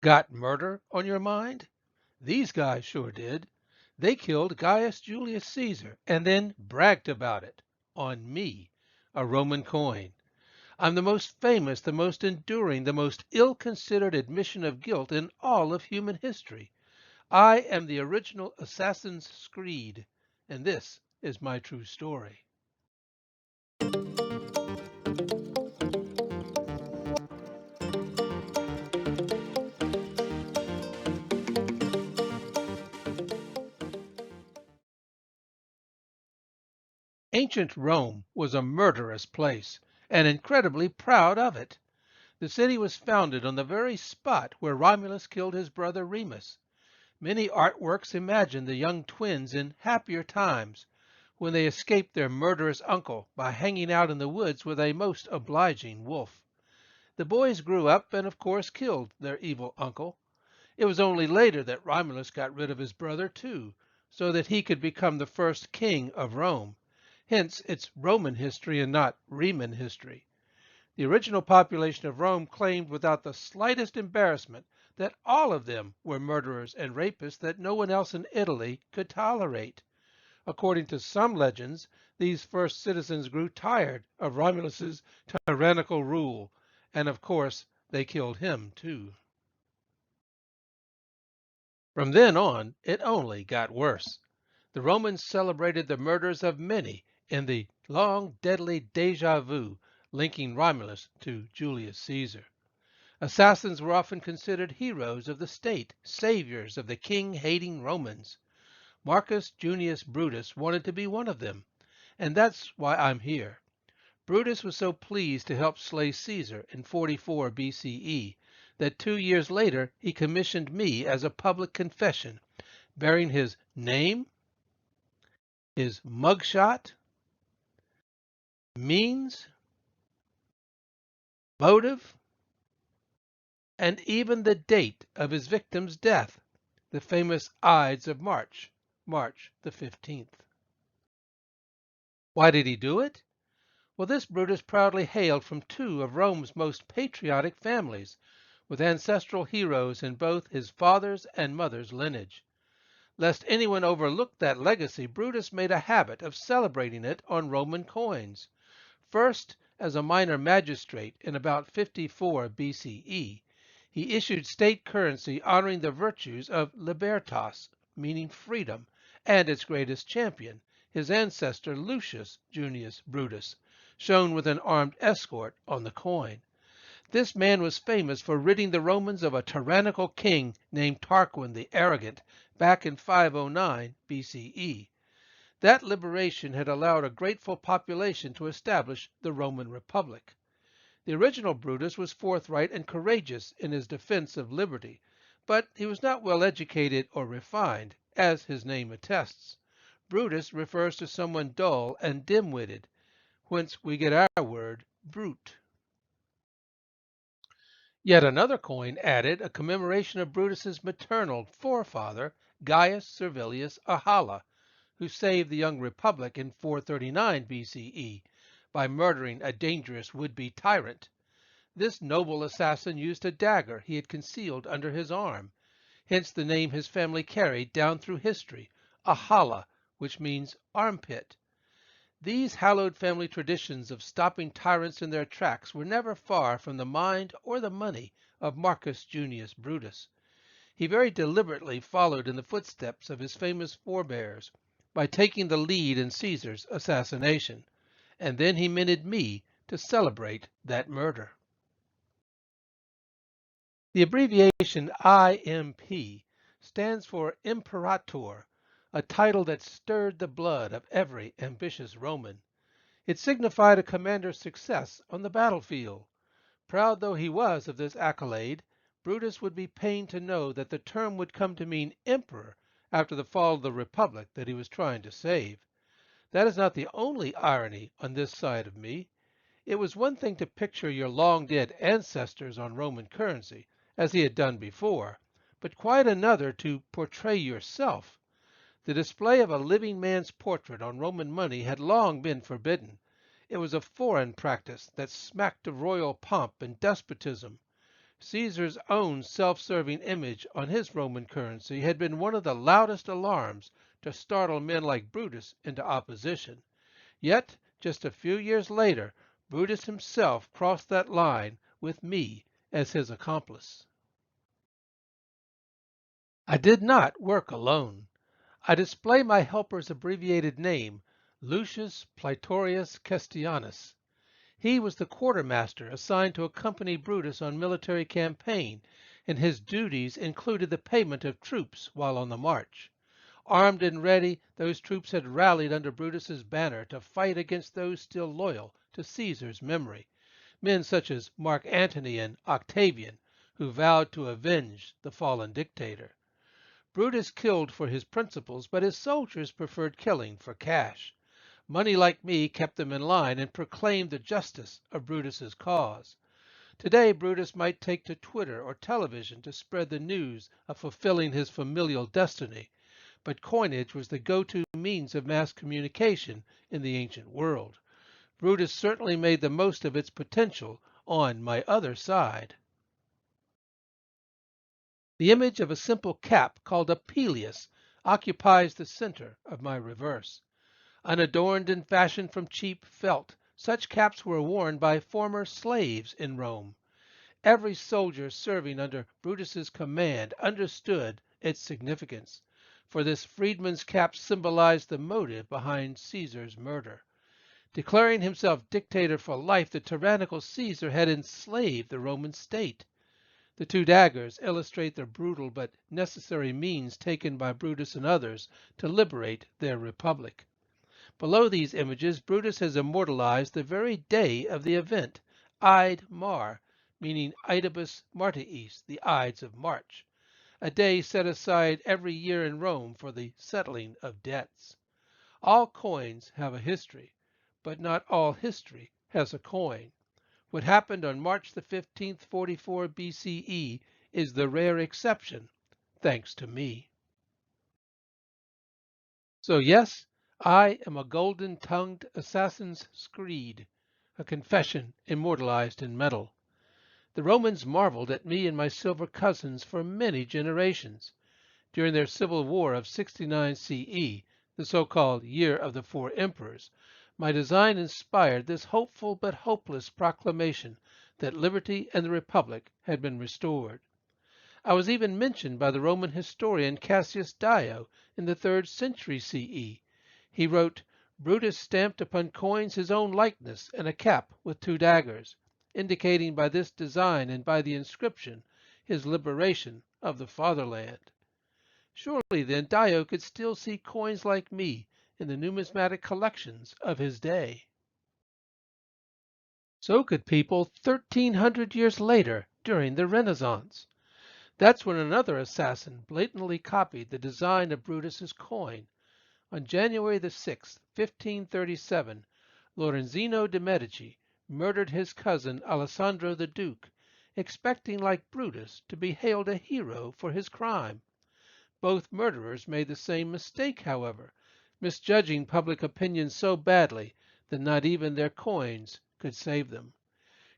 Got murder on your mind? These guys sure did. They killed Gaius Julius Caesar and then bragged about it on me, a Roman coin. I'm the most famous, the most enduring, the most ill-considered admission of guilt in all of human history. I am the original assassin's Screed, and this is my true story. Ancient Rome was a murderous place, and incredibly proud of it. The city was founded on the very spot where Romulus killed his brother Remus. Many artworks imagine the young twins in happier times, when they escaped their murderous uncle by hanging out in the woods with a most obliging wolf. The boys grew up and of course killed their evil uncle. It was only later that Romulus got rid of his brother too, so that he could become the first king of Rome. Hence it's Roman history and not Riemann history. The original population of Rome claimed without the slightest embarrassment that all of them were murderers and rapists that no one else in Italy could tolerate. According to some legends, these first citizens grew tired of Romulus's tyrannical rule, and of course they killed him too. From then on, it only got worse. The Romans celebrated the murders of many in the long deadly déjà vu linking Romulus to Julius Caesar. Assassins were often considered heroes of the state, saviors of the king-hating Romans. Marcus Junius Brutus wanted to be one of them, and that's why I'm here. Brutus was so pleased to help slay Caesar in 44 BCE that 2 years later he commissioned me as a public confession, bearing his name, his mugshot, means, motive, and even the date of his victim's death, the famous Ides of March, March the 15th. Why did he do it? Well, this Brutus proudly hailed from two of Rome's most patriotic families, with ancestral heroes in both his father's and mother's lineage. Lest anyone overlook that legacy, Brutus made a habit of celebrating it on Roman coins. First, as a minor magistrate in about 54 BCE, he issued state currency honoring the virtues of libertas, meaning freedom, and its greatest champion, his ancestor Lucius Junius Brutus, shown with an armed escort on the coin. This man was famous for ridding the Romans of a tyrannical king named Tarquin the Arrogant back in 509 BCE. That liberation had allowed a grateful population to establish the Roman Republic. The original Brutus was forthright and courageous in his defense of liberty, but he was not well educated or refined, as his name attests. Brutus refers to someone dull and dim-witted, whence we get our word brute. Yet another coin added a commemoration of Brutus's maternal forefather, Gaius Servilius Ahala, who saved the young republic in 439 BCE by murdering a dangerous would-be tyrant. This noble assassin used a dagger he had concealed under his arm, hence the name his family carried down through history, Ahala, which means armpit. These hallowed family traditions of stopping tyrants in their tracks were never far from the mind or the money of Marcus Junius Brutus. He very deliberately followed in the footsteps of his famous forebears by taking the lead in Caesar's assassination, and then he minted me to celebrate that murder. The abbreviation IMP stands for Imperator, a title that stirred the blood of every ambitious Roman. It signified a commander's success on the battlefield. Proud though he was of this accolade, Brutus would be pained to know that the term would come to mean emperor after the fall of the republic that he was trying to save. That is not the only irony on this side of me. It was one thing to picture your long-dead ancestors on Roman currency, as he had done before, but quite another to portray yourself. The display of a living man's portrait on Roman money had long been forbidden. It was a foreign practice that smacked of royal pomp and despotism. Caesar's own self-serving image on his Roman currency had been one of the loudest alarms to startle men like Brutus into opposition. Yet, just a few years later, Brutus himself crossed that line with me as his accomplice. I did not work alone. I display my helper's abbreviated name, Lucius Praetorius Castianus. He was the quartermaster assigned to accompany Brutus on military campaign, and his duties included the payment of troops while on the march. Armed and ready, those troops had rallied under Brutus's banner to fight against those still loyal to Caesar's memory, men such as Mark Antony and Octavian, who vowed to avenge the fallen dictator. Brutus killed for his principles, but his soldiers preferred killing for cash. Money like me kept them in line and proclaimed the justice of Brutus's cause. Today, Brutus might take to Twitter or television to spread the news of fulfilling his familial destiny, but coinage was the go-to means of mass communication in the ancient world. Brutus certainly made the most of its potential on my other side. The image of a simple cap called a pileus occupies the center of my reverse. Unadorned and fashioned from cheap felt, such caps were worn by former slaves in Rome. Every soldier serving under Brutus's command understood its significance, for this freedman's cap symbolized the motive behind Caesar's murder. Declaring himself dictator for life, the tyrannical Caesar had enslaved the Roman state. The two daggers illustrate the brutal but necessary means taken by Brutus and others to liberate their republic. Below these images, Brutus has immortalized the very day of the event, Ide Mar, meaning Idibus Martiis, the Ides of March, a day set aside every year in Rome for the settling of debts. All coins have a history, but not all history has a coin. What happened on March the 15th, 44 BCE is the rare exception, thanks to me. So yes, I am a golden-tongued assassin's screed, a confession immortalized in metal. The Romans marveled at me and my silver cousins for many generations. During their civil war of 69 CE, the so-called Year of the Four Emperors, my design inspired this hopeful but hopeless proclamation that liberty and the Republic had been restored. I was even mentioned by the Roman historian Cassius Dio in the 3rd century CE. He wrote, Brutus stamped upon coins his own likeness and a cap with two daggers, indicating by this design and by the inscription his liberation of the fatherland. Surely then Dio could still see coins like me in the numismatic collections of his day. So could people 1,300 years later during the Renaissance. That's when another assassin blatantly copied the design of Brutus's coin. On January the 6th, 1537, Lorenzino de' Medici murdered his cousin Alessandro the Duke, expecting like Brutus to be hailed a hero for his crime. Both murderers made the same mistake, however, misjudging public opinion so badly that not even their coins could save them.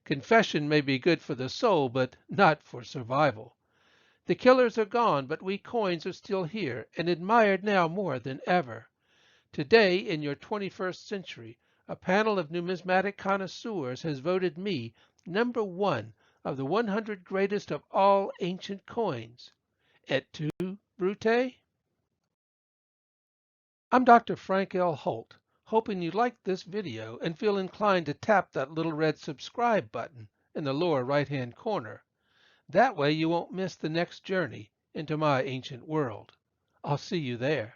Confession may be good for the soul, but not for survival. The killers are gone, but we coins are still here and admired now more than ever. Today, in your 21st century, a panel of numismatic connoisseurs has voted me #1 of the 100 greatest of all ancient coins. Et tu, Brute? I'm Dr. Frank L. Holt, hoping you liked this video and feel inclined to tap that little red subscribe button in the lower right-hand corner. That way you won't miss the next journey into my ancient world. I'll see you there.